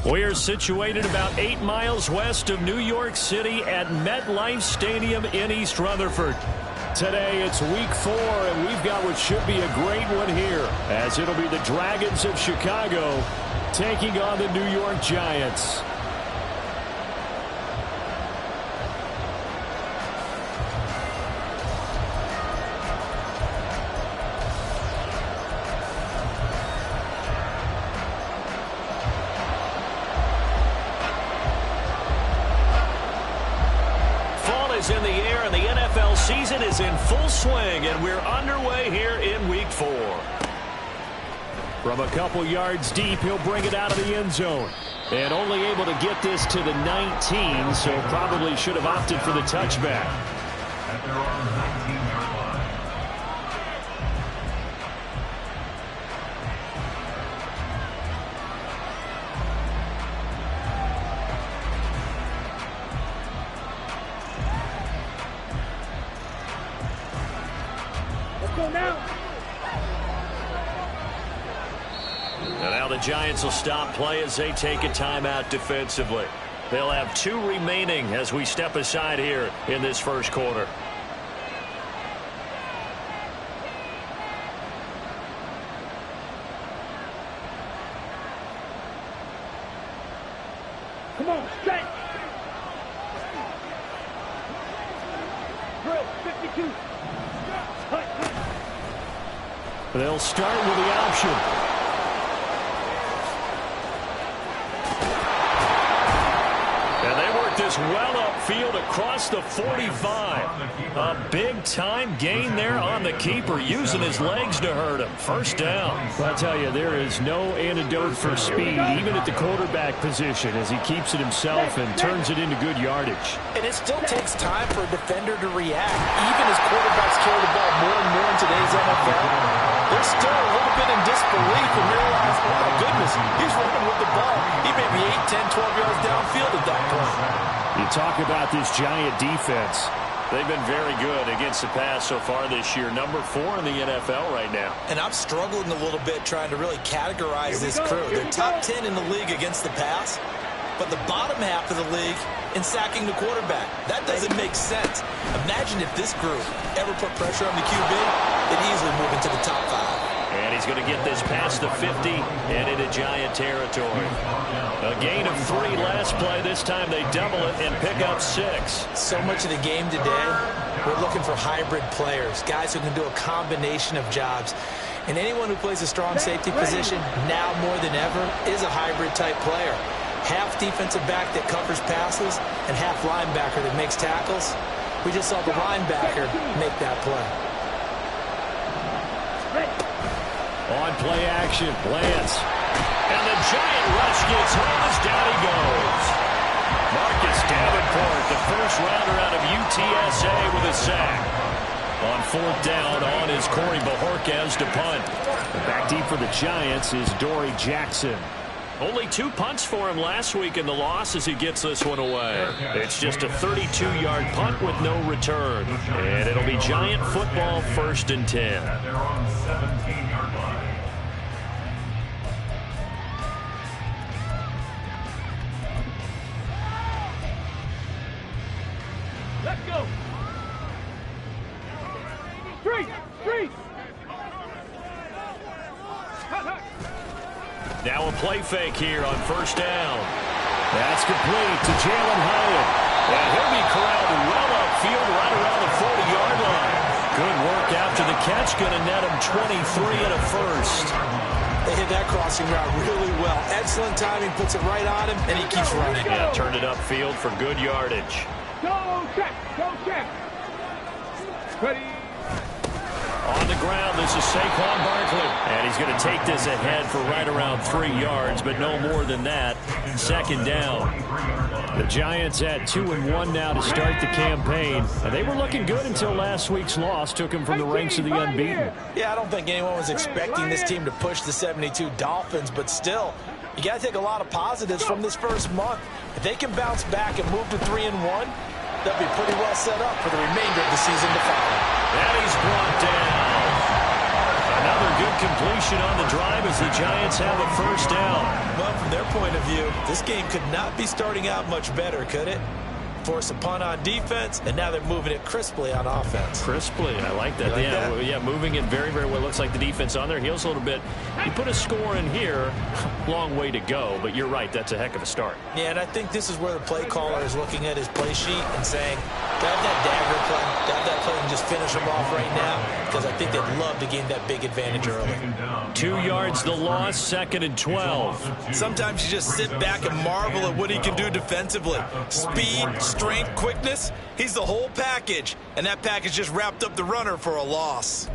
We're situated about 8 miles west of New York City at MetLife Stadium in East Rutherford. Today it's week 4, and we've got what should be a great one here, as it'll be the Dragons of Chicago taking on the New York Giants. In the air, and the NFL season is in full swing, and we're underway here in week 4. From a couple yards deep, he'll bring it out of the end zone, and only able to get this to the 19, so probably should have opted for the touchback. At their own 19-yard line. And now the Giants will stop play as they take a timeout defensively. They'll have 2 remaining as we step aside here in this first quarter. Come on, set. Drill, 52. They'll start with the option. And they work this well upfield across the 45. A big-time gain there on the keeper, using his legs to hurt him. First down. Well, I tell you, there is no antidote for speed, even at the quarterback position, as he keeps it himself and turns it into good yardage. And it still takes time for a defender to react. Even as quarterbacks carry the ball more and more in today's NFL, they're still a little bit in disbelief and realize, oh my goodness, he's running with the ball. He may be 8, 10, 12 yards downfield at that point. You talk about this Giant defense. They've been very good against the pass so far this year. Number 4 in the NFL right now. And I'm struggling a little bit trying to really categorize this crew. They're top 10 in the league against the pass, but the bottom half of the league in sacking the quarterback. That doesn't make sense. Imagine if this group ever put pressure on the QB, they'd easily move into the top 5. And he's going to get this past the 50 and into Giant territory. A gain of 3 last play. This time they double it and pick up 6. So much of the game today, we're looking for hybrid players, guys who can do a combination of jobs. And anyone who plays a strong safety position, now more than ever, is a hybrid type player. Half defensive back that covers passes and half linebacker that makes tackles. We just saw the linebacker make that play. On play action, Lance. And the Giant rush gets home as down he goes. Marcus Davenport, the first rounder out of UTSA with a sack. On 4th down, on is Corey Bajorquez to punt. Back deep for the Giants is Dory Jackson. Only 2 punts for him last week in the loss as he gets this one away. It's just a 32-yard punt with no return. And it'll be Giant football, 1st and 10. They're on 17-yard line. Let's go. 3. Now a play fake here on 1st down. That's complete to Jalen Hyatt. And he'll be corralled well upfield right around the 40-yard line. Good work after the catch. Going to net him 23 and a first. They hit that crossing route really well. Excellent timing, puts it right on him, and he keeps running. Yeah, turned it upfield for good yardage. Go check. Ready. On the ground, this is Saquon Barkley. And he's going to take this ahead for right around 3 yards, but no more than that. 2nd down. The Giants at 2-1 now to start the campaign. And they were looking good until last week's loss took them from the ranks of the unbeaten. Yeah, I don't think anyone was expecting this team to push the 72 Dolphins, but still, you got to take a lot of positives from this first month. If they can bounce back and move to 3-1, they'll be pretty well set up for the remainder of the season to follow. And he's brought down. Another good completion on the drive as the Giants have a first down. Well, from their point of view, this game could not be starting out much better, could it? Force a punt on defense, and now they're moving it crisply on offense. Crisply, I like that. Yeah, moving it very, very well. Looks like the defense on their heels a little bit. You put a score in here, long way to go, but you're right, that's a heck of a start. Yeah, and I think this is where the play caller is looking at his play sheet and saying, grab that dagger play, grab that play and just finish them off right now, because I think they'd love to gain that big advantage early. 2 yards the loss, 2nd and 12. Sometimes you just sit back and marvel at what he can do defensively. Speed, strength, quickness, he's the whole package, and that package just wrapped up the runner for a loss.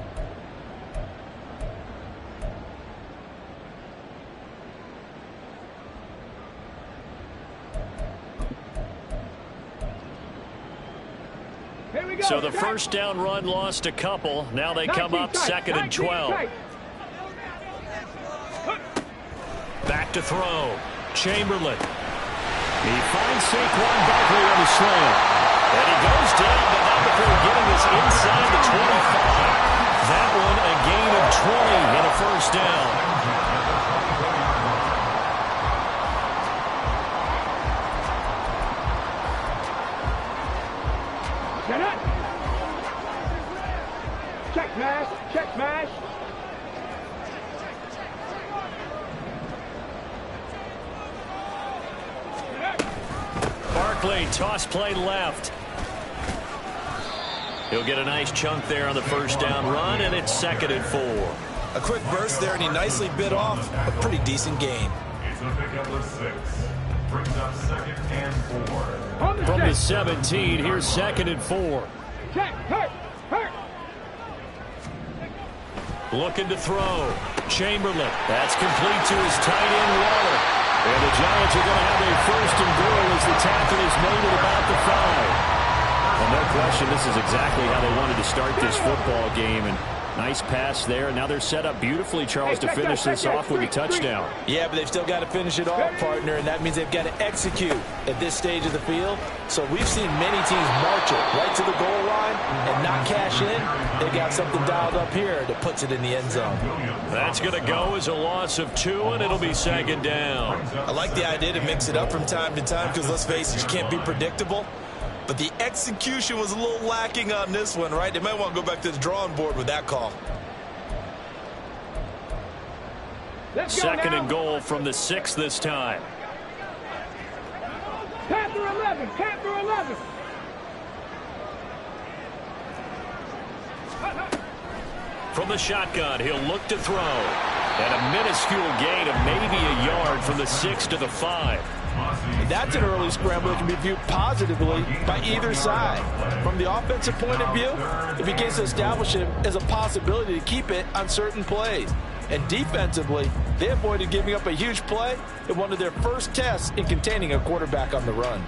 Here we go. So the first down run lost a couple. Now they come up 2nd and 12. Back to throw. Chamberlain. He finds Saquon Barkley on the slant. And he goes down, but not before getting us inside the 25. That one a gain of 20 and a first down. Get it. Check smash. Check smash. Barkley, toss play left. He'll get a nice chunk there on the first down run, and it's 2nd and 4. A quick burst there, and he nicely bit off a pretty decent gain. It's a pickup of 6. Brings up 2nd and 4. From the 17, here's 2nd and 4. Check. Hurt. Looking to throw. Chamberlain. That's complete to his tight end, Waller. And the Giants are going to have a first and goal as the tackle is made at about the 5. Well, no question, this is exactly how they wanted to start this football game. And nice pass there. Now they're set up beautifully, Charles, to finish this off with a touchdown. Yeah, but they've still got to finish it off, partner, and that means they've got to execute at this stage of the field. So we've seen many teams march it right to the goal line and not cash in. They got something dialed up here that puts it in the end zone. That's going to go as a loss of 2, and it'll be 2nd down. I like the idea to mix it up from time to time because, let's face it, you can't be predictable. But the execution was a little lacking on this one, right? They might want to go back to the drawing board with that call. 2nd and goal from the 6 this time. Panther 11. Panther 11. From the shotgun, he'll look to throw. And a minuscule gain of maybe a yard from the 6 to the 5. That's an early scramble that can be viewed positively by either side. From the offensive point of view, it begins to establish it as a possibility to keep it on certain plays. And defensively, they avoided giving up a huge play in one of their first tests in containing a quarterback on the run.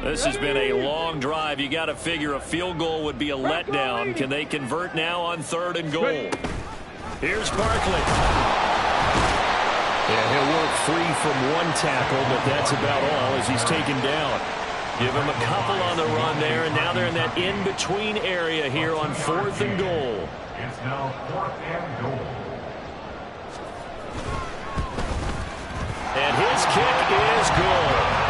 This has been a long drive. You got to figure a field goal would be a letdown. Can they convert now on 3rd and goal? Here's Barkley. Yeah, he'll work free from one tackle, but that's about all as he's taken down. Give him a couple on the run there, and now they're in that in-between area here on 4th and goal. It's now 4th and goal. And his kick is good.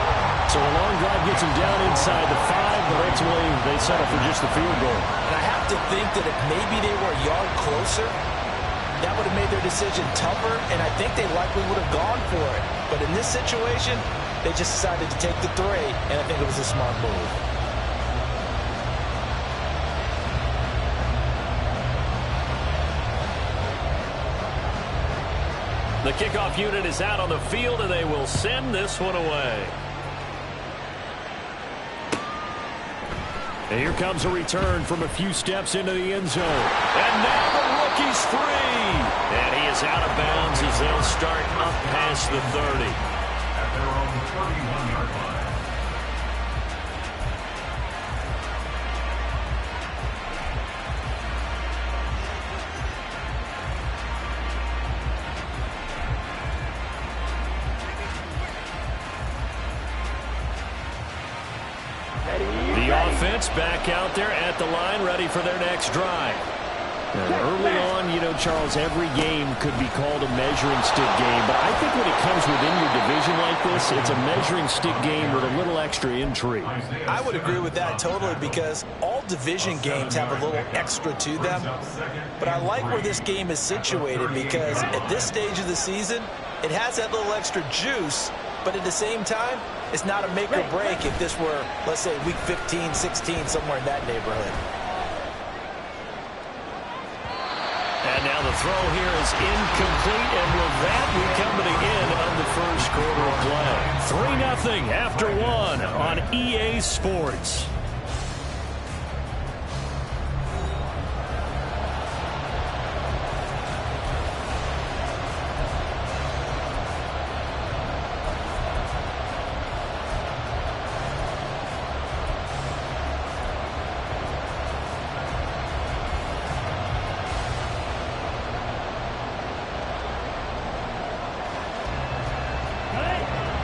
So a long drive gets him down inside the 5, but ultimately they settle for just the field goal. And I have to think that if maybe they were a yard closer, that would have made their decision tougher, and I think they likely would have gone for it. But in this situation, they just decided to take the 3, and I think it was a smart move. The kickoff unit is out on the field, and they will send this one away. And here comes a return from a few steps into the end zone. And now the rookie's free. And he is out of bounds as they'll start up past the 30. At their own 31-yard line. The offense back out there at the line, ready for their next drive. And early on, you know, Charles, every game could be called a measuring stick game. But I think when it comes within your division like this, it's a measuring stick game with a little extra intrigue. I would agree with that totally, because all division games have a little extra to them. But I like where this game is situated, because at this stage of the season, it has that little extra juice. But at the same time, it's not a make or break if this were, let's say, week 15, 16, somewhere in that neighborhood. And now the throw here is incomplete, and with that, we come to the end of the first quarter of play. 3-0 after one on EA Sports.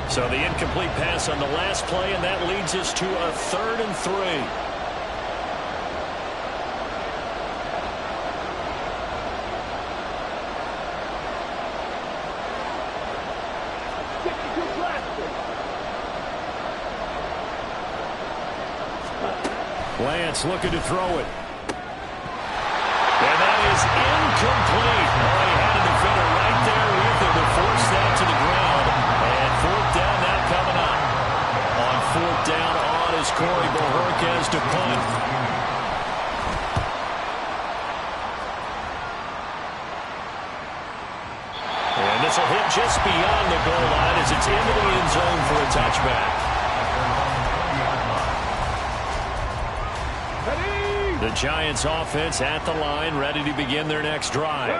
So the incomplete pass on the last play, and that leads us to a 3rd and 3. Lance looking to throw it. And that is incomplete. Oh, he had a defender right there with him to force that to the ground. And 4th down now coming up. On 4th down on is Corey Bohorquez to punt. And this will hit just beyond the goal line as it's into the end zone for a touchback. The Giants offense at the line, ready to begin their next drive.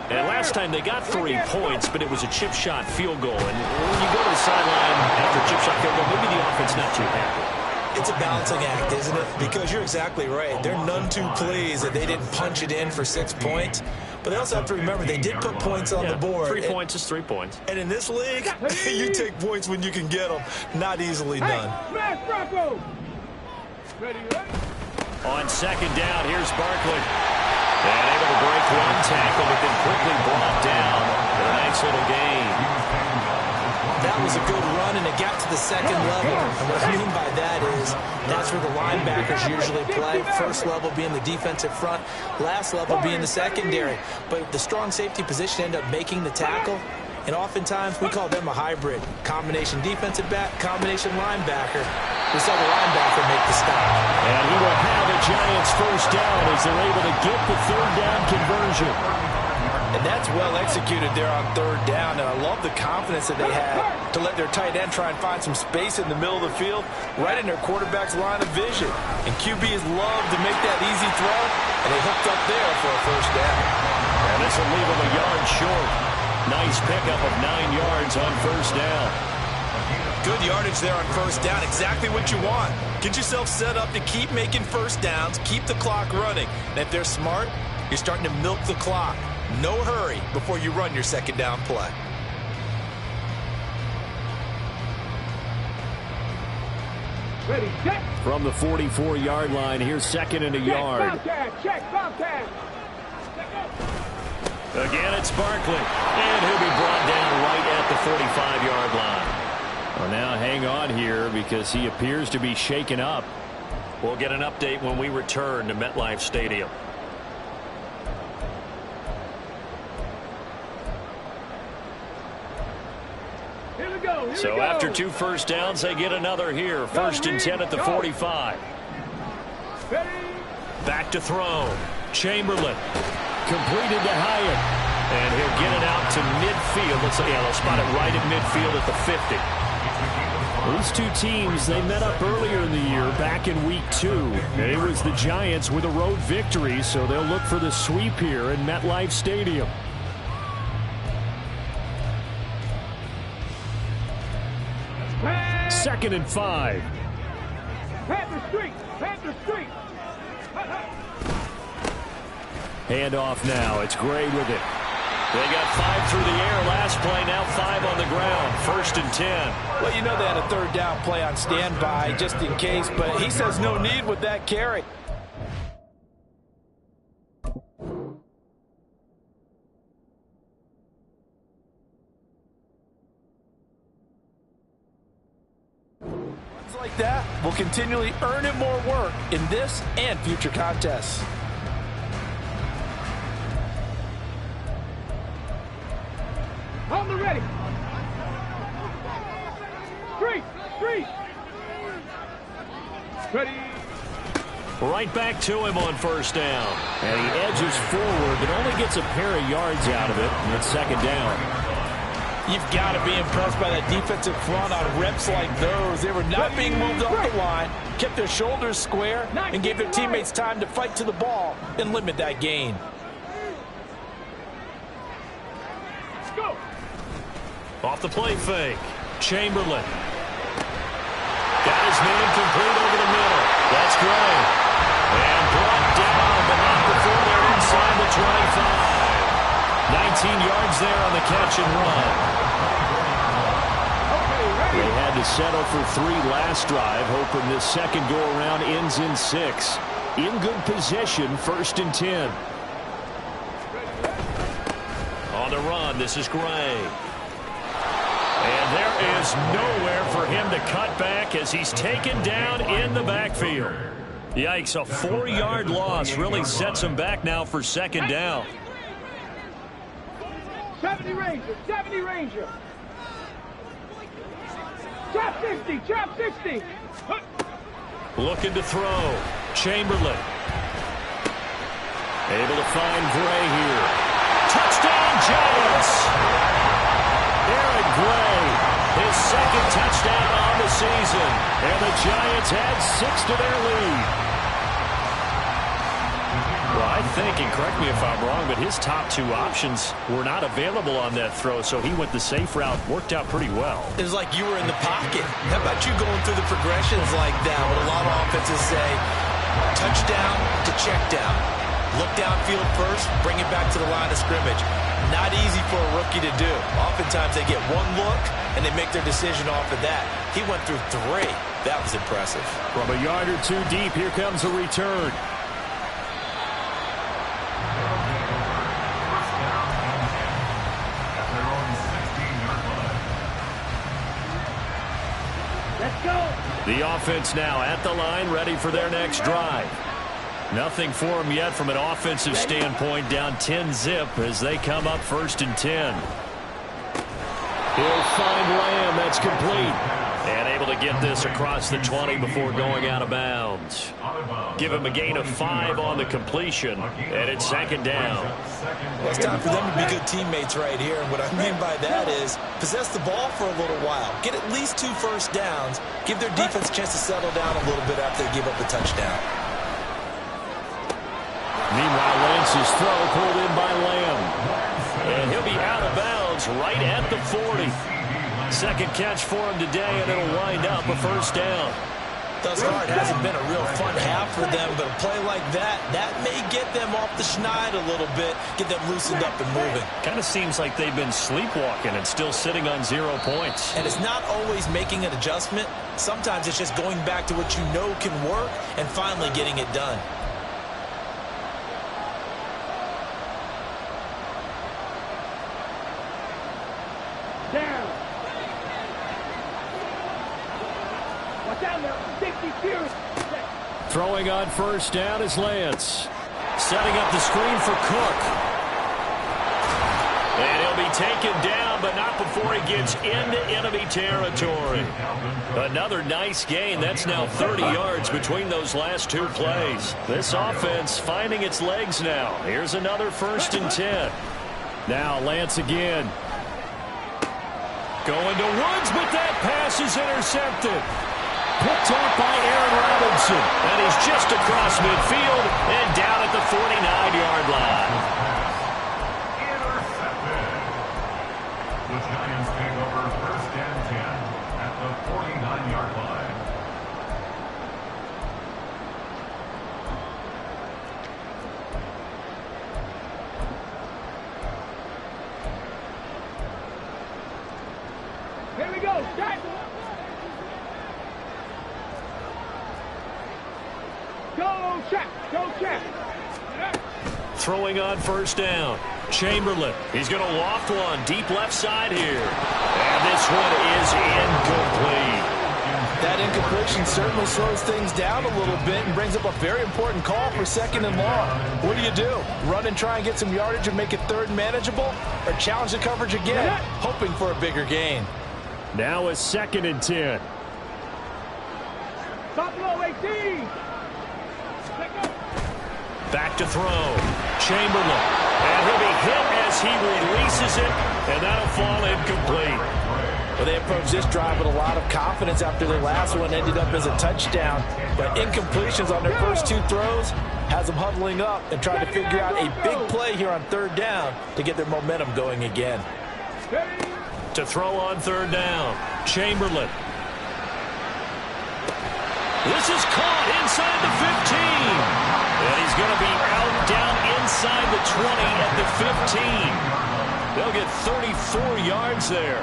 And last time they got 3 points, but it was a chip shot field goal. And when you go to the sideline after a chip shot field goal, maybe the offense not too happy. It's a balancing act, isn't it? Because you're exactly right. They're none too pleased that they didn't punch it in for 6 points. But they also have to remember they did put points on the board. 3 points is 3 points. And in this league, you take points when you can get them. Not easily done. Smash Bronco! Ready, ready? On 2nd down, here's Barkley. And able to break one tackle, but then quickly brought down with a nice little gain. That was a good run, and it got to the 2nd level. And what I mean by that is that's where the linebackers usually play. 1st level being the defensive front, last level being the secondary. But the strong safety position ended up making the tackle. And oftentimes, we call them a hybrid. Combination defensive back, combination linebacker. We saw the linebacker make the stop. And he will have the Giants 1st down as they're able to get the 3rd down conversion. And that's well executed there on 3rd down. And I love the confidence that they had to let their tight end try and find some space in the middle of the field, right in their quarterback's line of vision. And QBs love to make that easy throw, and they hooked up there for a 1st down. And this will leave them a yard short. Nice pickup of 9 yards on 1st down. Good yardage there on 1st down. Exactly what you want. Get yourself set up to keep making 1st downs, keep the clock running. And if they're smart, you're starting to milk the clock. No hurry before you run your 2nd down play. Ready, set. From the 44-yard line, here's 2nd and a yard. Check, Bobcat. Again, it's Barkley. And he'll be brought down right at the 45-yard line. Well, now hang on here because he appears to be shaken up. We'll get an update when we return to MetLife Stadium. Here we go. So after 2 1st downs, they get another here. 1st and 10 at the 45. Ready. Back to throw. Chamberlain. Completed to Hyatt. And he'll get it out to midfield. They'll spot it right at midfield at the 50. These two teams, they met up earlier in the year, back in week 2. And it was the Giants with a road victory, so they'll look for the sweep here in MetLife Stadium. Pass. 2nd and 5. Panther Street. Panther Street. Handoff now. It's Gray with it. They got 5 through the air last play, now 5 on the ground. 1st and 10. Well, you know they had a 3rd down play on standby just in case, but he says no need with that carry. Like that will continually earn him more work in this and future contests. On the ready. Street. Ready. Right back to him on 1st down. And he edges forward, but only gets a pair of yards out of it, and it's 2nd down. You've got to be impressed by that defensive front on reps like those. They were not being moved off the line, kept their shoulders square, and gave their teammates time to fight to the ball and limit that gain. Let's go. Off the play fake. Chamberlain. Got his man complete over the middle. That's Gray. And brought down, but not before they're inside the 25. 19 yards there on the catch and run. They had to settle for 3 last drive, hoping this second go-around ends in 6. In good position, 1st and 10. On the run, this is Gray. And there is nowhere for him to cut back as he's taken down in the backfield. Yikes, a 4-yard loss really sets him back now for 2nd down. 70 Ranger. Chop 60. Looking to throw. Chamberlain. Able to find Gray here. Touchdown, Giants! Aaron Gray, his 2nd touchdown on the season. And the Giants add 6 to their lead. Well, I think, and correct me if I'm wrong, but his top 2 options were not available on that throw, so he went the safe route. Worked out pretty well. It was like you were in the pocket. How about you going through the progressions like that? What a lot of offenses say, touchdown to check down. Look downfield first, bring it back to the line of scrimmage. Not easy for a rookie to do. Oftentimes they get 1 look, and they make their decision off of that. He went through 3. That was impressive. From a yard or 2 deep, here comes a return. The offense now at the line, ready for their next drive. Nothing for them yet from an offensive standpoint, down 10-zip as they come up 1st and 10. He'll find Lamb, that's complete. And able to get this across the 20 before going out of bounds. Give him a gain of 5 on the completion, and it's 2nd down. Well, it's time for them to be good teammates right here. And what I mean by that is possess the ball for a little while. Get at least 2 first downs. Give their defense a chance to settle down a little bit after they give up the touchdown. Meanwhile, Lance's throw pulled in by Lamb. And he'll be out of bounds right at the 40. 2nd catch for him today, and it'll wind up a 1st down. Thus far, it hasn't been a real fun half for them, but a play like that may get them off the schneid a little bit, get them loosened up and moving. Kind of seems like they've been sleepwalking and still sitting on 0 points. And it's not always making an adjustment. Sometimes it's just going back to what you know can work and finally getting it done. Down. Watch out now. 62. Throwing on 1st down is Lance. Setting up the screen for Cook. And he'll be taken down, but not before he gets into enemy territory. Another nice gain. That's now 30 yards between those last 2 plays. This offense finding its legs now. Here's another 1st and 10. Now Lance again. Going to Woods, but that pass is intercepted. Picked off by Aaron Robinson. And he's just across midfield and down at the 49-yard line. Intercepted. The Giants take over 1st and 10 at the 49-yard line. Go check. Go check. Throwing on first down. Chamberlain. He's going to loft one deep left side here. And this one is incomplete. That incompletion certainly slows things down a little bit and brings up a very important call for 2nd and long. What do? Run and try and get some yardage and make it 3rd and manageable? Or challenge the coverage again, hoping for a bigger gain? Now a 2nd and 10. Top low 18. Back to throw. Chamberlain. And he'll be hit as he releases it. And that'll fall incomplete. Well, they approached this drive with a lot of confidence after their last one ended up as a touchdown. But incompletions on their first 2 throws has them huddling up and trying to figure out a big play here on 3rd down to get their momentum going again. To throw on 3rd down. Chamberlain. This is caught inside the 15. And he's going to be out down inside the 20 at the 15. They'll get 34 yards there.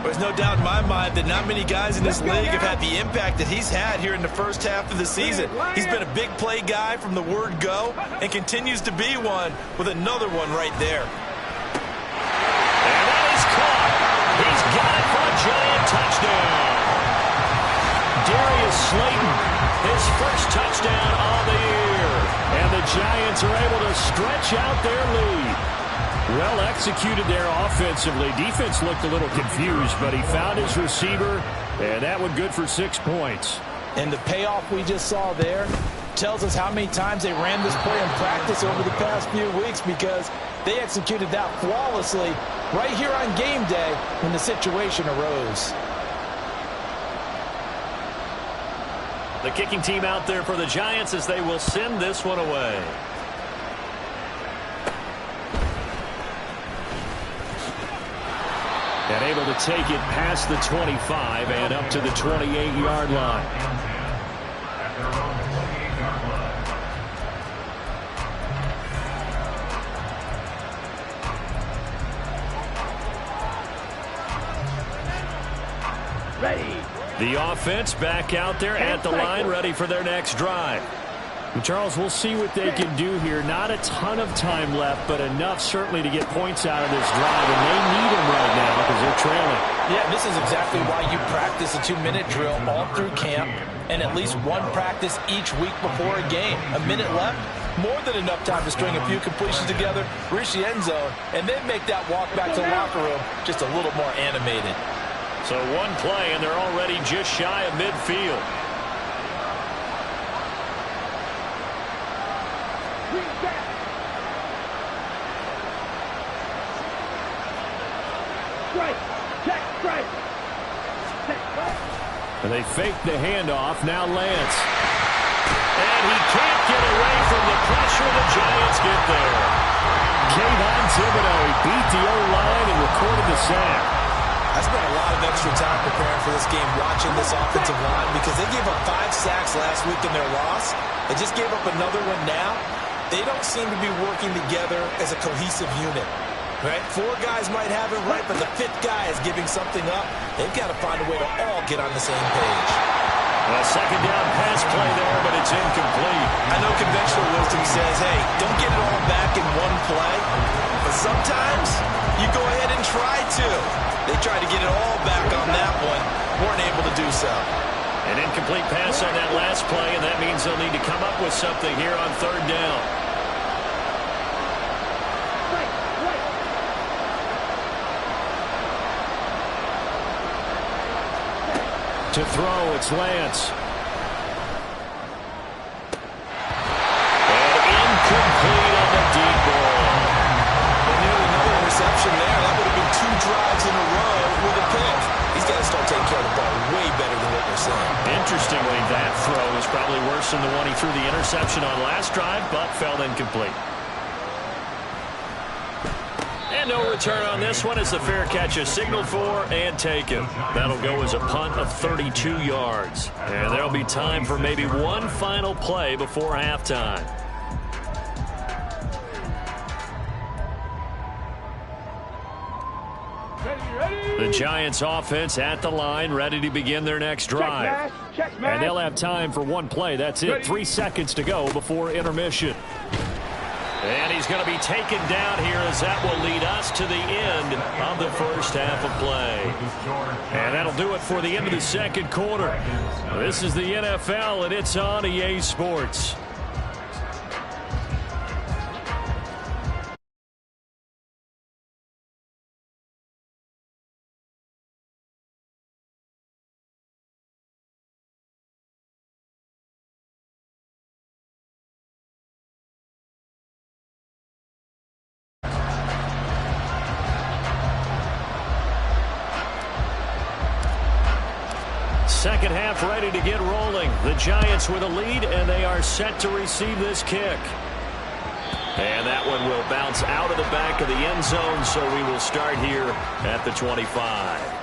There's no doubt in my mind that not many guys in this league have had the impact that he's had here in the first half of the season. He's been a big play guy from the word go and continues to be one with another one right there. And that is caught. He's got it for a giant touchdown. Darius Slayton, his first touchdown on the year. And the Giants are able to stretch out their lead. Well executed there offensively. Defense looked a little confused, but he found his receiver, and that one good for 6 points. And the payoff we just saw there tells us how many times they ran this play in practice over the past few weeks, because they executed that flawlessly right here on game day when the situation arose. The kicking team out there for the Giants as they will send this one away. And able to take it past the 25 and up to the 28-yard line. Ready. The offense back out there at the line, ready for their next drive. And Charles, we'll see what they can do here. Not a ton of time left, but enough certainly to get points out of this drive, and they need them right now because they're trailing. Yeah, this is exactly why you practice a 2-minute drill all through camp and at least one practice each week before a game. A minute left, more than enough time to string a few completions together, reach the end zone, and then make that walk back to the locker room just a little more animated. So one play, and they're already just shy of midfield. And they fake the handoff. Now Lance. And he can't get away from the pressure. The Giants get there. Kayvon Thibodeau, he beat the O-line and recorded the sack. I spent a lot of extra time preparing for this game watching this offensive line because they gave up 5 sacks last week in their loss. They just gave up another one now. They don't seem to be working together as a cohesive unit. Right? 4 guys might have it right, but the 5th guy is giving something up. They've got to find a way to all get on the same page. A second down pass play there, but it's incomplete. I know conventional wisdom says, hey, don't get it all back in one play. But sometimes you go ahead and try to. They tried to get it all back on that one. Weren't able to do so. An incomplete pass on that last play, and that means they'll need to come up with something here on 3rd down. To throw, it's Lance. And incomplete on the deep ball. Well, nearly no interception there. That would have been 2 drives in a row with a pick. He's got to start taking care of the ball way better than what we're seeing. Interestingly, that throw was probably worse than the one he threw the interception on last drive, but fell incomplete. And no return on this one as the fair catch is signaled for and taken. That'll go as a punt of 32 yards. And there'll be time for maybe one final play before halftime. Ready. The Giants offense at the line, ready to begin their next drive. Check, man. And they'll have time for one play. That's it. 3 seconds to go before intermission. And he's going to be taken down here as that will lead us to the end of the first half of play. And that'll do it for the end of the second quarter. This is the NFL, and it's on EA Sports. Second half ready to get rolling. The Giants with a lead, and they are set to receive this kick. And that one will bounce out of the back of the end zone, so we will start here at the 25.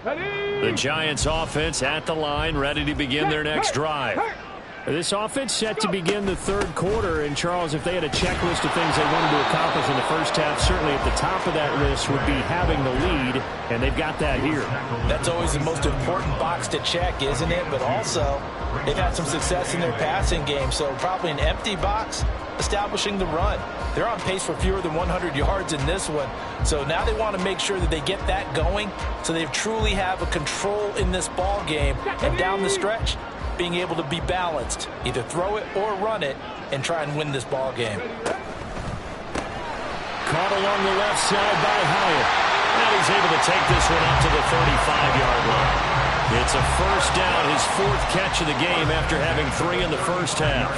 The Giants offense at the line, ready to begin their next drive. This offense set to begin the third quarter. And, Charles, if they had a checklist of things they wanted to accomplish in the first half, certainly at the top of that list would be having the lead, and they've got that here. That's always the most important box to check, isn't it? But also, they've had some success in their passing game, so probably an empty box establishing the run. They're on pace for fewer than 100 yards in this one, so now they want to make sure that they get that going so they truly have a control in this ball game, and down the stretch, being able to be balanced, either throw it or run it, and try and win this ball game. Caught along the left side by Hyatt. And he's able to take this one up to the 35-yard line. It's a first down, his fourth catch of the game after having 3 in the first half.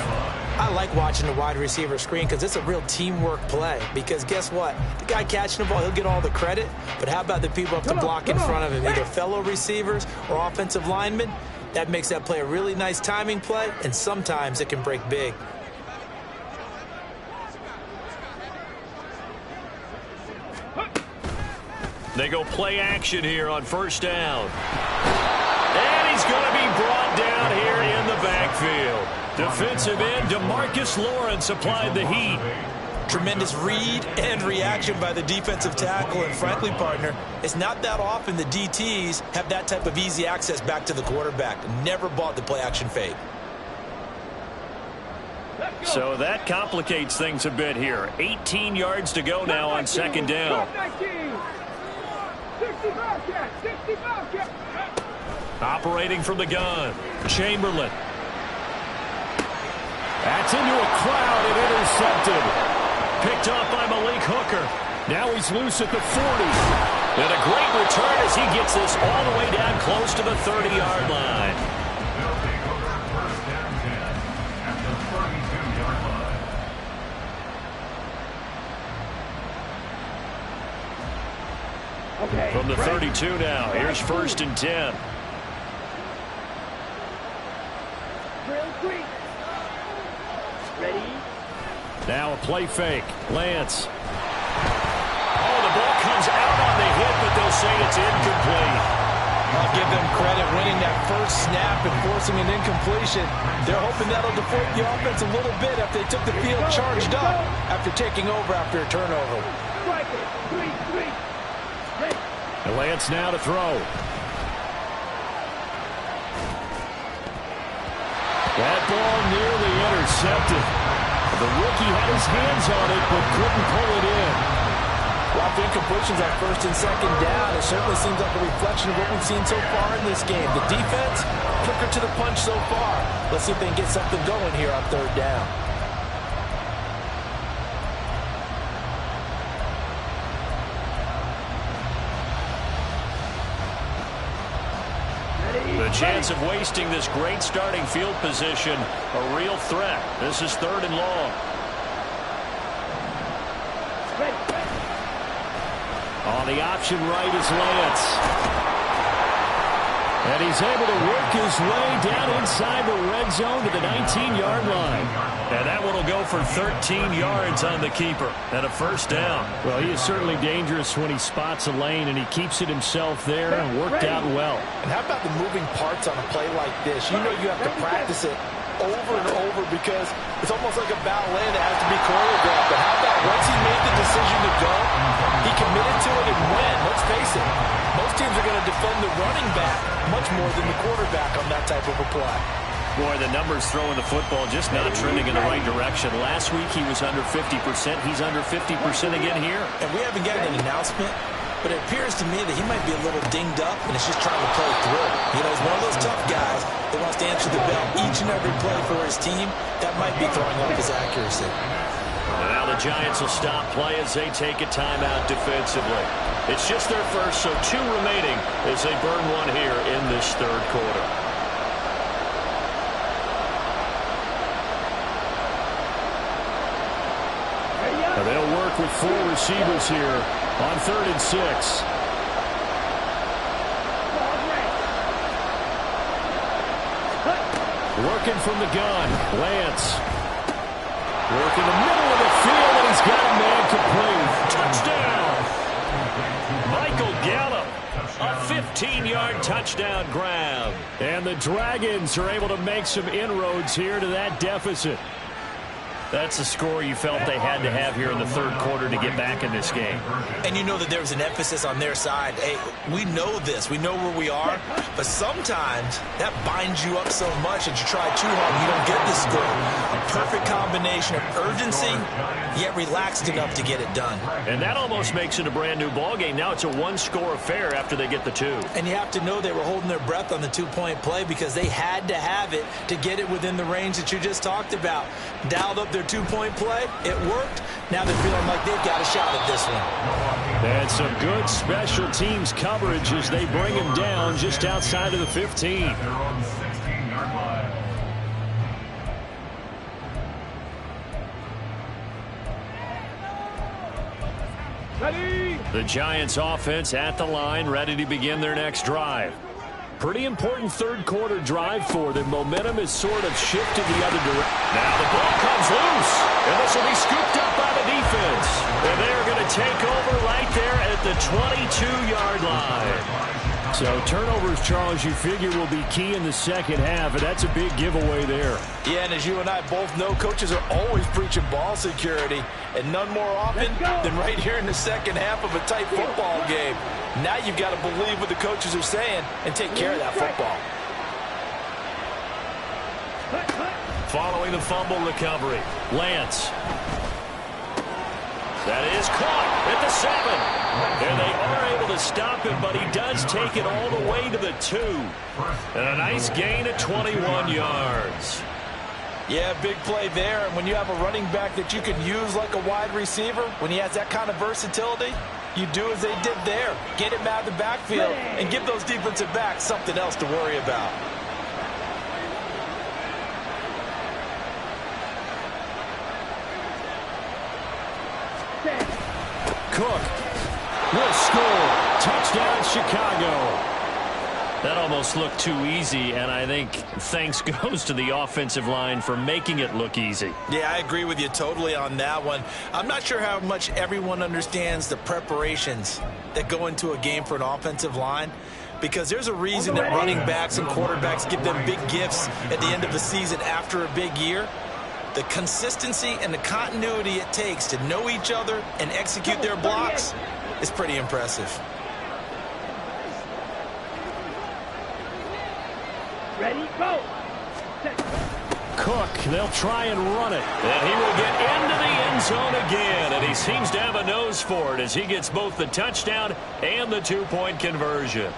I like watching the wide receiver screen because it's a real teamwork play. Because guess what? The guy catching the ball, he'll get all the credit. But how about the people up the block in front of him, either fellow receivers or offensive linemen? That makes that play a really nice timing play, and sometimes it can break big. They go play action here on first down. And he's going to be brought down here in the backfield. Defensive end DeMarcus Lawrence applied the heat. Tremendous read and reaction by the defensive tackle. And frankly, partner, it's not that often the DTs have that type of easy access back to the quarterback. Never bought the play action fade. So that complicates things a bit here. 18 yards to go now on second down. Operating from the gun, Chamberlain. That's into a crowd and intercepted. Picked off by Malik Hooker. Now he's loose at the 40. And a great return as he gets this all the way down close to the 30-yard line. They'll take over first down 10 at the 32-yard line. Okay. From the 32 now, here's first and 10. Real quick. Ready? Now a play fake. Lance. Oh, the ball comes out on the hit, but they'll say it's incomplete. I'll give them credit winning that first snap and forcing an incompletion. They're hoping that'll deflate the offense a little bit after they took the field charged up after taking over after a turnover. Strike it. 3. Ready. And Lance now to throw. That ball nearly intercepted. The rookie had his hands on it, but couldn't pull it in. Well, after incompletions on first and second down, it certainly seems like a reflection of what we've seen so far in this game. The defense, quicker to the punch so far. Let's see if they can get something going here on third down. The chance of wasting this great starting field position, a real threat. This is third and long. On the option right is Lance. And he's able to work his way down inside the red zone to the 19-yard line. And that one will go for 13 yards on the keeper and a first down. Well, he is certainly dangerous when he spots a lane, and he keeps it himself there and worked out well. And how about the moving parts on a play like this? You know you have to practice it over and over because it's almost like a ballet that has to be choreographed. But how about once he made the decision to go, he committed to it and went. Let's face it, most teams are going to defend the running back much more than the quarterback on that type of a play. Boy, the numbers throwing the football just not trending in the right direction. Last week he was under 50%. He's under 50% again here. And we haven't gotten an announcement, but it appears to me that he might be a little dinged up and is just trying to play through. You know, he's one of those tough guys that wants to answer the bell each and every play for his team. That might be throwing off his accuracy. And now the Giants will stop play as they take a timeout defensively. It's just their first, so 2 remaining as they burn one here in this third quarter. Now they'll work with 4 receivers here on 3rd and 6. Working from the gun, Lance. Working the middle of the field, and he's got a man complete. Touchdown! Michael Gallup, a 15-yard touchdown grab. And the Dragons are able to make some inroads here to that deficit. That's the score you felt they had to have here in the third quarter to get back in this game. And you know that there was an emphasis on their side. Hey, we know this. We know where we are. But sometimes that binds you up so much that you try too hard and you don't get the score. A perfect combination of urgency, yet relaxed enough to get it done. And that almost makes it a brand-new ballgame. Now it's a 1-score affair after they get the 2. And you have to know they were holding their breath on the 2-point play because they had to have it to get it within the range that you just talked about. Dialed up their 2-point play. It worked. Now they're feeling like they've got a shot at this one. And some good special teams coverage as they bring him down just outside of the 15. They're on 16-yard line. Ready? The Giants offense at the line, ready to begin their next drive. Pretty important third quarter drive for them. Momentum has sort of shifted the other direction. Now the ball comes loose, and this will be scooped up by the defense. And they're going to take over right there at the 22-yard line. So turnovers, Charles, you figure will be key in the second half, and that's a big giveaway there. Yeah, and as you and I both know, coaches are always preaching ball security, and none more often than right here in the second half of a tight football game. Now you've got to believe what the coaches are saying and take care of that football. Following the fumble recovery, Lance. That is caught at the 7. And they are able to stop him, but he does take it all the way to the 2. And a nice gain of 21 yards. Yeah, big play there. And when you have a running back that you can use like a wide receiver, when he has that kind of versatility, you do as they did there. Get him out of the backfield and give those defensive backs something else to worry about. Cook will score. Touchdown, Chicago. That almost looked too easy, and I think thanks goes to the offensive line for making it look easy. Yeah, I agree with you totally on that one. I'm not sure how much everyone understands the preparations that go into a game for an offensive line, because there's a reason that running backs and quarterbacks give them big gifts at the end of the season after a big year. The consistency and the continuity it takes to know each other and execute their blocks is pretty impressive. Ready, go. Cook, they'll try and run it. And he will get into the end zone again, and he seems to have a nose for it as he gets both the touchdown and the 2-point conversion.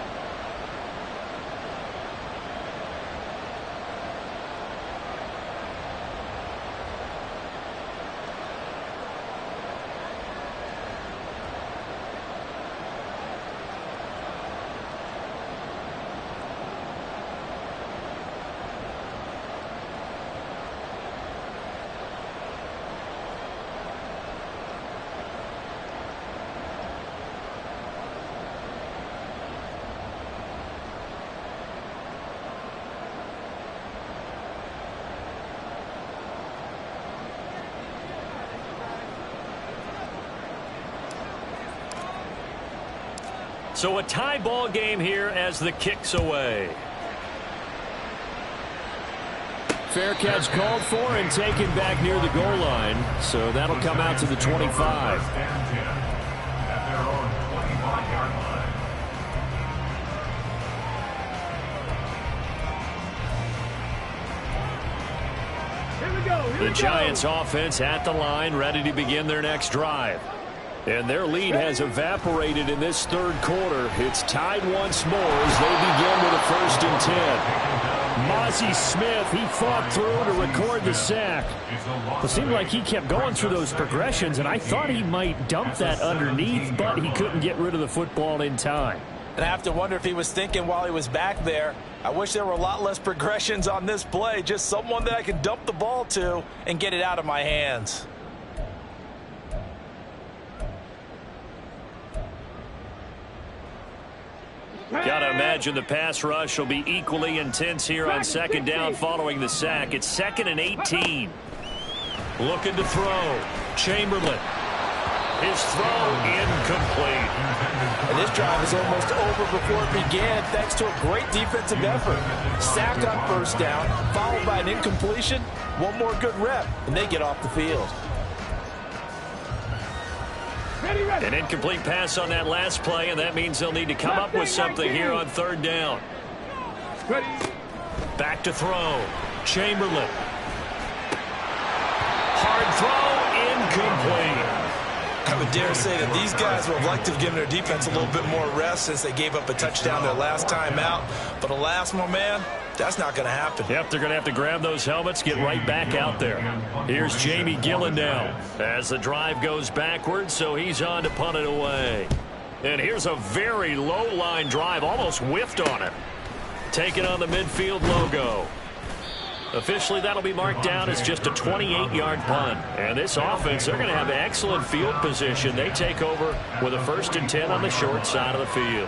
So a tie ball game here as the kick's away. Fair catch called for and taken back near the goal line. So that'll come out to the 25. The Giants offense at the line, ready to begin their next drive. And their lead has evaporated in this third quarter. It's tied once more as they begin with a 1st and 10. Mozzie Smith, he fought through to record the sack. It seemed like he kept going through those progressions, and I thought he might dump that underneath, but he couldn't get rid of the football in time. And I have to wonder if he was thinking while he was back there, I wish there were a lot less progressions on this play, just someone that I can dump the ball to and get it out of my hands. Got to imagine the pass rush will be equally intense here on 2nd down following the sack. It's 2nd and 18. Looking to throw. Chamberlain. His throw incomplete. And this drive is almost over before it began thanks to a great defensive effort. Sack on 1st down, followed by an incompletion. One more good rep, and they get off the field. An incomplete pass on that last play, and that means they'll need to come up with something here on 3rd down. Back to throw. Chamberlain. Hard throw, incomplete. I would dare say that these guys would have liked to have given their defense a little bit more rest since they gave up a touchdown their last time out. But alas, my man, that's not going to happen. Yep, they're going to have to grab those helmets, get right back out there. Here's Jamie Gillen now as the drive goes backwards, so he's on to punt it away. And here's a very low-line drive, almost whiffed on it. Taking on the midfield logo. Officially, that'll be marked down as just a 28-yard punt. And this offense, they're going to have excellent field position. They take over with a 1st and 10 on the short side of the field.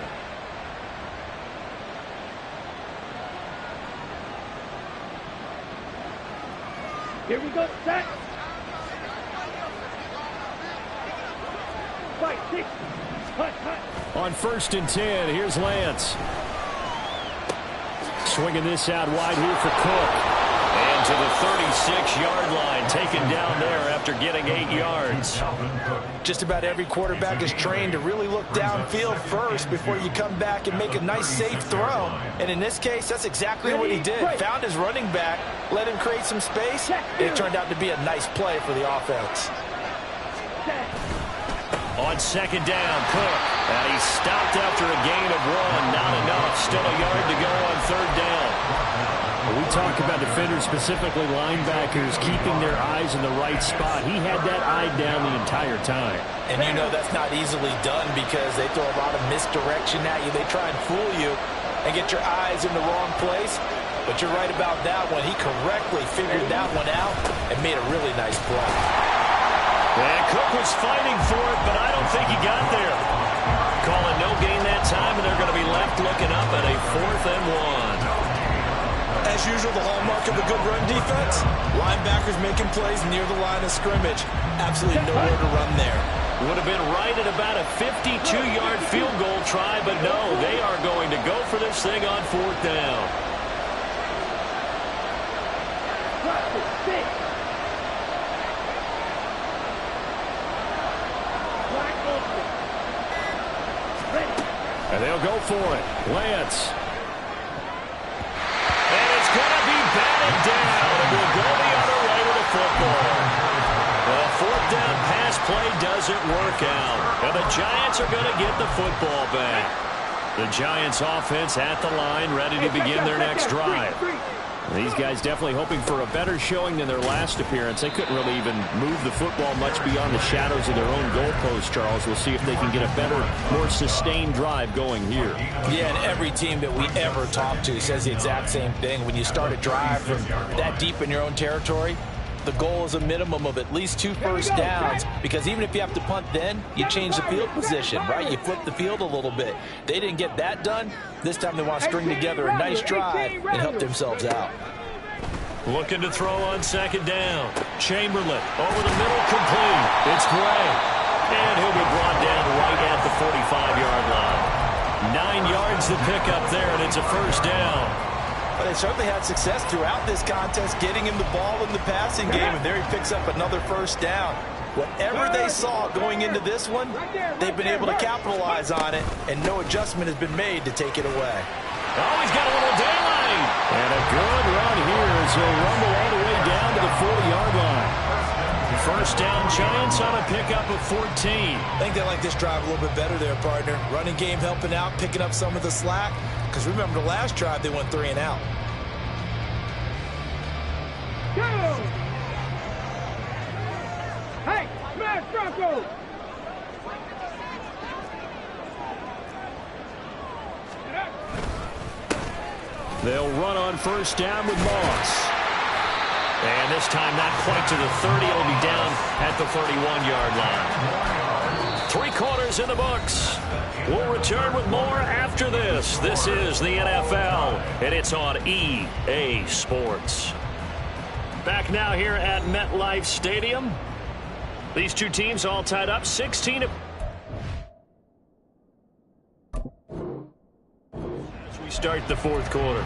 Here we go, set. Fight, 6. Hut. On 1st and 10, here's Lance. Swinging this out wide here for Cook. And to the 36-yard line, taken down there after getting 8 yards. Just about every quarterback is trained to really look downfield first before you come back and make a nice, safe throw. And in this case, that's exactly what he did. Found his running back, let him create some space, and it turned out to be a nice play for the offense. On 2nd down, Cook. And he stopped after a gain of 1. Not enough. Still a yard to go on 3rd down. We talk about defenders, specifically linebackers, keeping their eyes in the right spot. He had that eye down the entire time. And you know that's not easily done because they throw a lot of misdirection at you. They try and fool you and get your eyes in the wrong place. But you're right about that one. He correctly figured that one out and made a really nice play. And Cook was fighting for it, but I don't think he got there. Calling no gain that time, and they're going to be left looking up at a 4th and 1. As usual, the hallmark of a good run defense, linebackers making plays near the line of scrimmage. Absolutely nowhere to run there. Would have been right at about a 52-yard field goal try, but no, they are going to go for this thing on 4th down. And they'll go for it. Lance. And it's going to be batted down. It will go the other way with the football. The 4th down pass play doesn't work out. And the Giants are going to get the football back. The Giants offense at the line, ready to begin their next drive. These guys definitely hoping for a better showing than their last appearance. They couldn't really even move the football much beyond the shadows of their own goalpost, Charles. We'll see if they can get a better, more sustained drive going here. Yeah, and every team that we ever talk to says the exact same thing. When you start a drive from that deep in your own territory, the goal is a minimum of at least 2 first downs, because even if you have to punt then, you change the field position, right? You flip the field a little bit. They didn't get that done. This time they want to string together a nice drive and help themselves out. Looking to throw on 2nd down. Chamberlain over the middle, complete. It's Gray. And he'll be brought down right at the 45-yard line. 9 yards to pick up there, and it's a first down. Well, they certainly had success throughout this contest getting him the ball in the passing game, and there he picks up another first down. Whatever they saw going into this one, they've been able to capitalize on it, and no adjustment has been made to take it away. Oh, he's got a little daylight. And a good run here as he'll rumble all the way down to the 40-yard line. First down, Giants on a pickup of 14. I think they like this drive a little bit better there, partner. Running game helping out, picking up some of the slack. Because remember, the last drive, they went 3 and out. Go! Hey, smash Broncos! They'll run on first down with Moss. And this time not quite to the 30. It'll be down at the 31-yard line. 3 quarters in the books. We'll return with more after this. This is the NFL, and it's on EA Sports. Back now here at MetLife Stadium. These two teams all tied up 16. As we start the fourth quarter.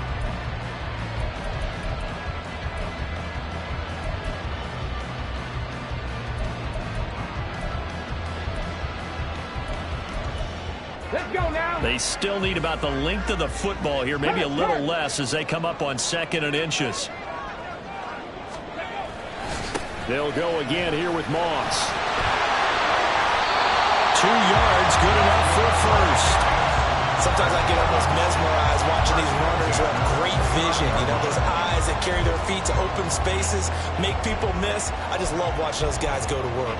Let's go now. They still need about the length of the football here, maybe a little less as they come up on 2nd and inches. They'll go again here with Moss. 2 yards, good enough for first. Sometimes I get almost mesmerized watching these runners who have great vision. You know, those eyes that carry their feet to open spaces, make people miss. I just love watching those guys go to work.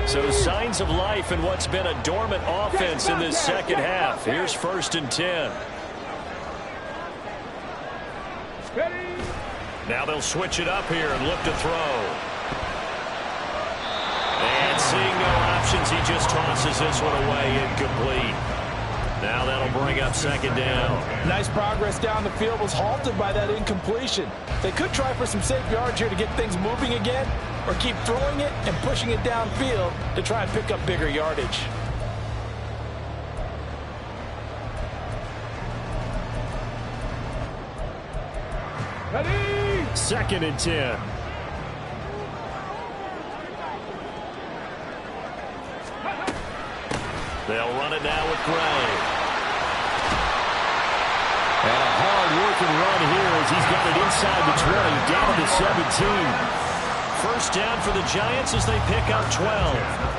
So signs of life in what's been a dormant offense in this second half. Here's 1st and 10. Now they'll switch it up here and look to throw. And seeing no options, he just tosses this one away, incomplete. Now that'll bring up 2nd down. Nice progress down the field was halted by that incompletion. They could try for some safe yards here to get things moving again, or keep throwing it and pushing it downfield to try and pick up bigger yardage. Ready? 2nd and 10. They'll run it now with Gray. And a hard-working run here as he's got it inside the 20, down to the 17. First down for the Giants as they pick up 12.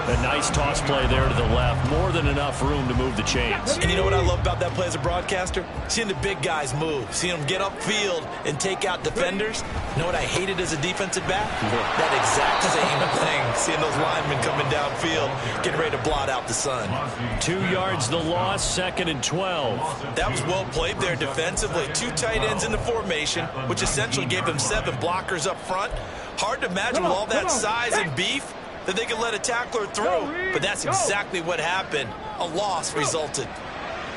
A nice toss play there to the left. More than enough room to move the chains. And you know what I love about that play as a broadcaster? Seeing the big guys move. Seeing them get upfield and take out defenders. You know what I hated as a defensive back? That exact same thing. Seeing those linemen coming downfield, getting ready to blot out the sun. 2 yards the loss, 2nd and 12. That was well played there defensively. 2 tight ends in the formation, which essentially gave them 7 blockers up front. Hard to imagine with all that size and beef that they could let a tackler through, but that's exactly what happened. A loss resulted.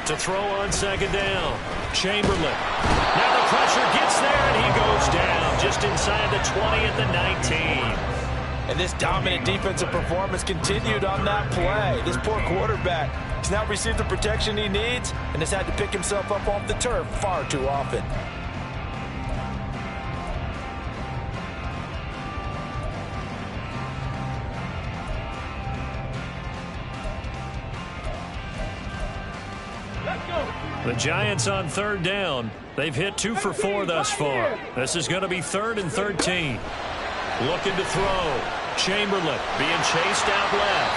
To throw on 2nd down, Chamberlain. Now the pressure gets there, and he goes down just inside the 20 at the 19. And this dominant defensive performance continued on that play. This poor quarterback has now received the protection he needs and has had to pick himself up off the turf far too often. The Giants on 3rd down. They've hit 2 for 4 thus far. This is going to be 3rd and 13. Looking to throw. Chamberlain being chased out left.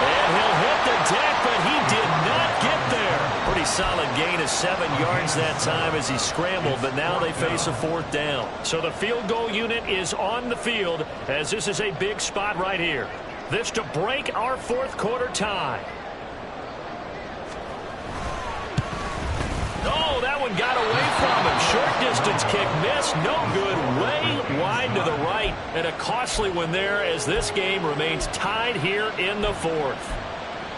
And he'll hit the deck, but he did not get there. Pretty solid gain of 7 yards that time as he scrambled, but now they face a 4th down. So the field goal unit is on the field as this is a big spot right here. This to break our 4th quarter tie. Oh, that one got away from him. Short distance kick missed. No good. Way wide to the right. And a costly one there as this game remains tied here in the 4th.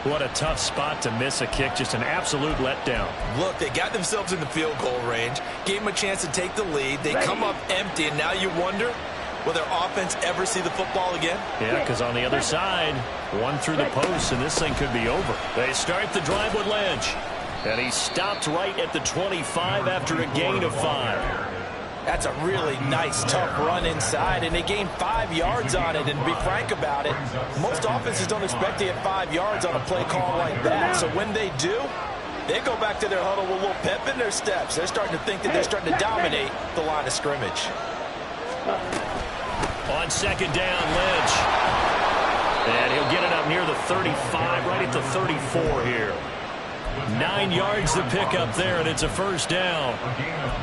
What a tough spot to miss a kick. Just an absolute letdown. Look, they got themselves in the field goal range. Gave them a chance to take the lead. They come up empty, and now you wonder, will their offense ever see the football again? Yeah, because on the other side, one through the post, and this thing could be over. They start the drive with Lynch. And he stopped right at the 25 after a gain of 5. That's a really nice, tough run inside, and they gained 5 yards on it. And to be frank about it, most offenses don't expect to get 5 yards on a play call like that. So when they do, they go back to their huddle with a little pep in their steps. They're starting to think that they're starting to dominate the line of scrimmage. On second down, Lynch. And he'll get it up near the 35, right at the 34 here. 9 yards to pick up there, and it's a first down.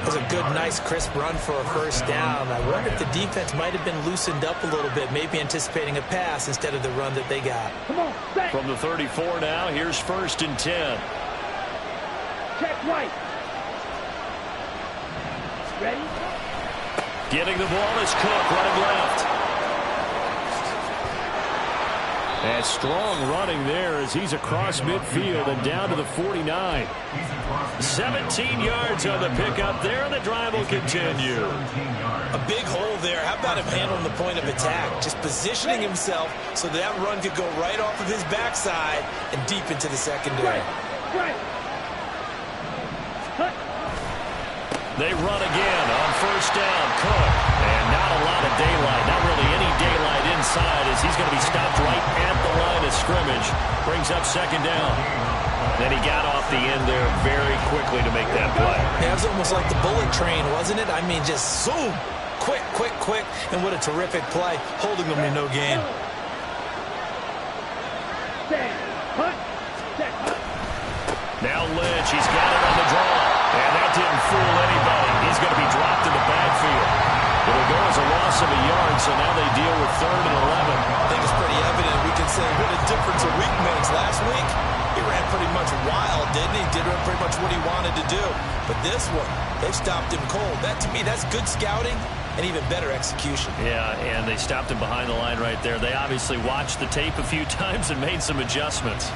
It was a good, nice, crisp run for a first down. I wonder if the defense might have been loosened up a little bit, maybe anticipating a pass instead of the run that they got. From the 34 now, here's 1st and 10. Check right. Ready? Getting the ball is Cook, running left. And strong running there as he's across midfield and down to the 49. 17 yards on the pickup there, and the drive will continue. A big hole there. How about him handling the point of attack? Just positioning himself so that run could go right off of his backside and deep into the secondary. Right. They run again on first down. Cook. And not a lot of daylight. Not really any daylight inside as he's going to be stopped right at the line of scrimmage. Brings up second down. Then he got off the end there very quickly to make that play. Yeah, it was almost like the bullet train, wasn't it? I mean, just zoom. Quick, quick, quick. And what a terrific play, holding them to no gain. Now Lynch, he's got it on the draw. And that didn't fool anybody. He's going to be dropped in the backfield. It'll go as a loss of a yard, so now they deal with 3rd and 11. I think it's pretty evident. We can say what a difference a week makes. Last week, he ran pretty much wild, didn't he? Did pretty much what he wanted to do. But this one, they stopped him cold. That, to me, that's good scouting and even better execution. Yeah, and they stopped him behind the line right there. They obviously watched the tape a few times and made some adjustments.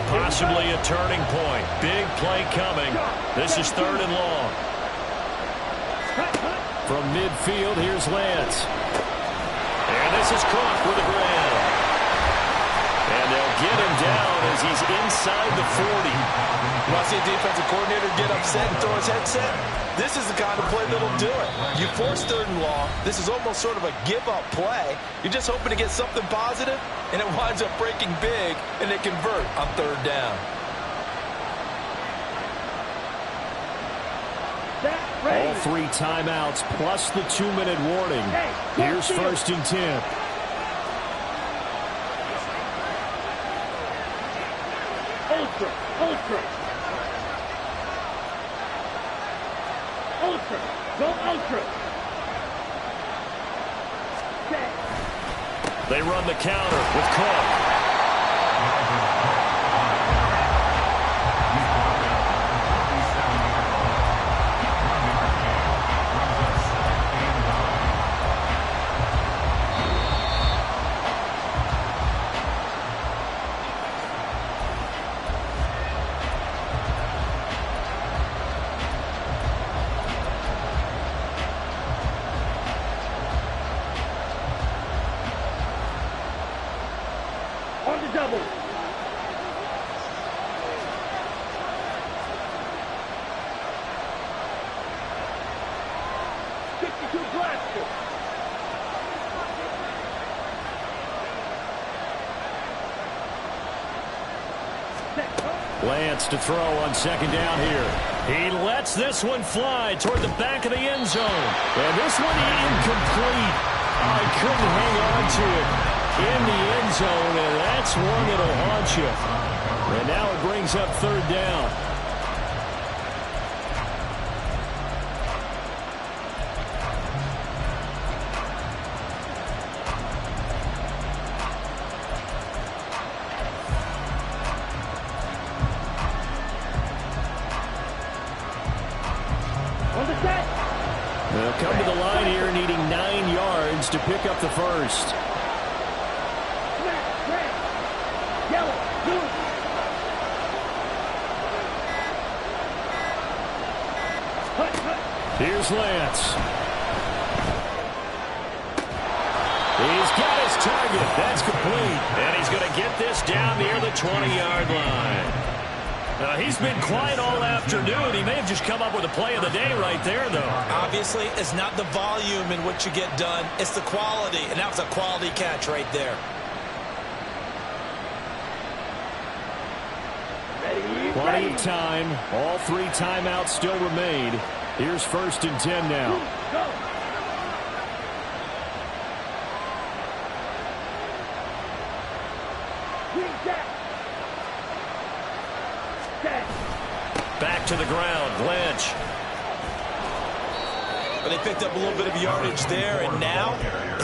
Possibly a turning point. Big play coming. This is 3rd and long. From midfield, here's Lance. And this is Cook with a grab. And they'll get him down as he's inside the 40. You want to see a defensive coordinator get upset and throw his headset? This is the kind of play that'll do it. You force 3rd and long. This is almost sort of a give-up play. You're just hoping to get something positive, and it winds up breaking big, and they convert on 3rd down. All 3 timeouts plus the 2-minute warning. Here's 1st and 10. Ultra. Go ultra. They run the counter with Cook. On the double. Lance to throw on second down here. He lets this one fly toward the back of the end zone. And this one incomplete. I couldn't hang on to it in the end zone, and that's one that'll haunt you. And now it brings up 3rd down. They'll come to the line here needing 9 yards to pick up the first. Here's Lance. He's got his target. That's complete. And he's going to get this down near the 20-yard line. He's been quiet all afternoon. He may have just come up with a play of the day right there, though. Obviously, it's not the volume in what you get done. It's the quality, and that was a quality catch right there. Plenty of time. All 3 timeouts still remain. Here's 1st and 10 now. Go. Back to the ground, Lynch. But they picked up a little bit of yardage there, and now,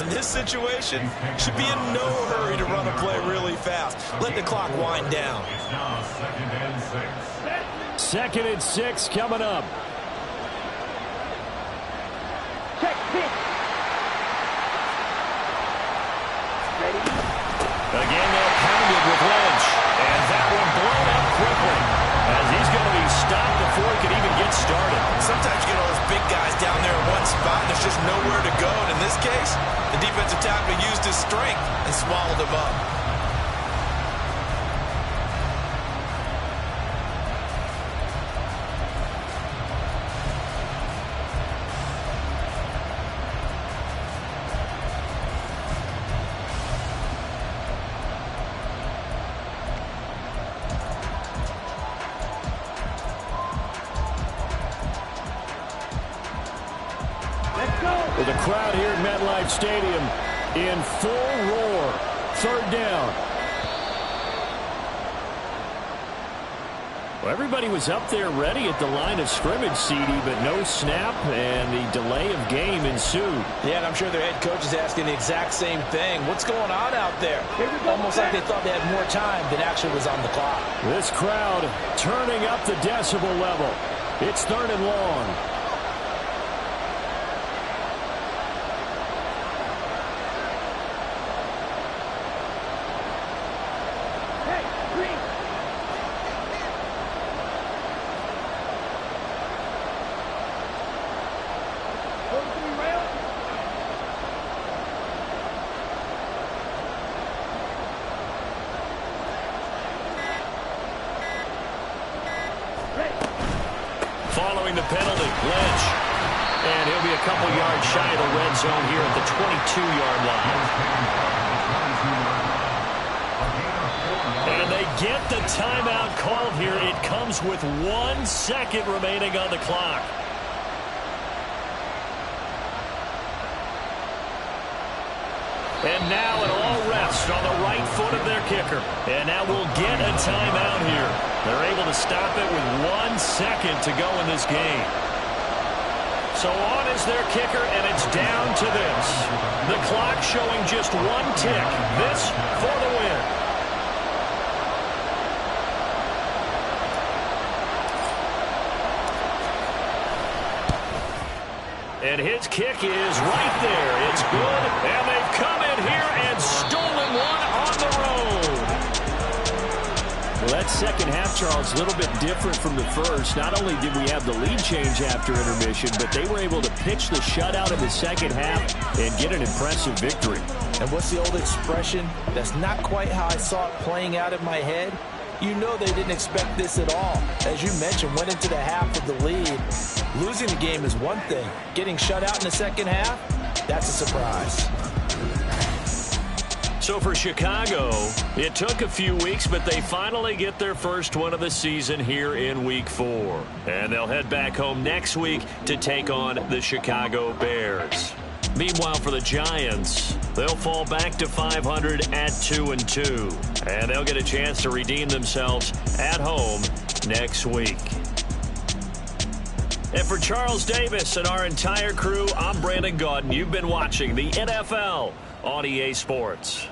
in this situation, should be in no hurry to run a play really fast. Let the clock wind down. It's now 2nd and 6. 2nd and 6 coming up. Check pitch. Ready? Again, they'll pound it with Lynch. And that one blown up quickly, as he's going to be stopped before he can even get started. Sometimes you get all those big guys down there in one spot, and there's just nowhere to go. And in this case, the defensive tackle used his strength and swallowed him up. With the crowd here at MetLife Stadium in full roar. 3rd down. Well, everybody was up there ready at the line of scrimmage, CD, but no snap, and the delay of game ensued. Yeah, and I'm sure their head coach is asking the exact same thing. What's going on out there? Almost like they thought they had more time than actually was on the clock. This crowd turning up the decibel level. It's 3rd and long. Following the penalty, Lynch. And he'll be a couple yards shy of the red zone here at the 22-yard line. And they get the timeout called here. It comes with 1 second remaining on the clock. And now it all rests on the right foot of their kicker. And now we'll get a timeout here. They're able to stop it with 1 second to go in this game. So on is their kicker, and it's down to this. The clock showing just 1 tick. This for the win. And his kick is right there. It's good, and they've come in here and stolen one on the road. Well, that second half, Charles, a little bit different from the first. Not only did we have the lead change after intermission, but they were able to pitch the shutout in the second half and get an impressive victory. And what's the old expression? That's not quite how I saw it playing out in my head. You know they didn't expect this at all. As you mentioned, went into the half of the lead. Losing the game is one thing. Getting shut out in the second half, that's a surprise. So for Chicago, it took a few weeks, but they finally get their first one of the season here in Week 4. And they'll head back home next week to take on the Chicago Bears. Meanwhile, for the Giants, they'll fall back to 500 at 2-2. And they'll get a chance to redeem themselves at home next week. And for Charles Davis and our entire crew, I'm Brandon Gaudin. You've been watching the NFL on EA Sports.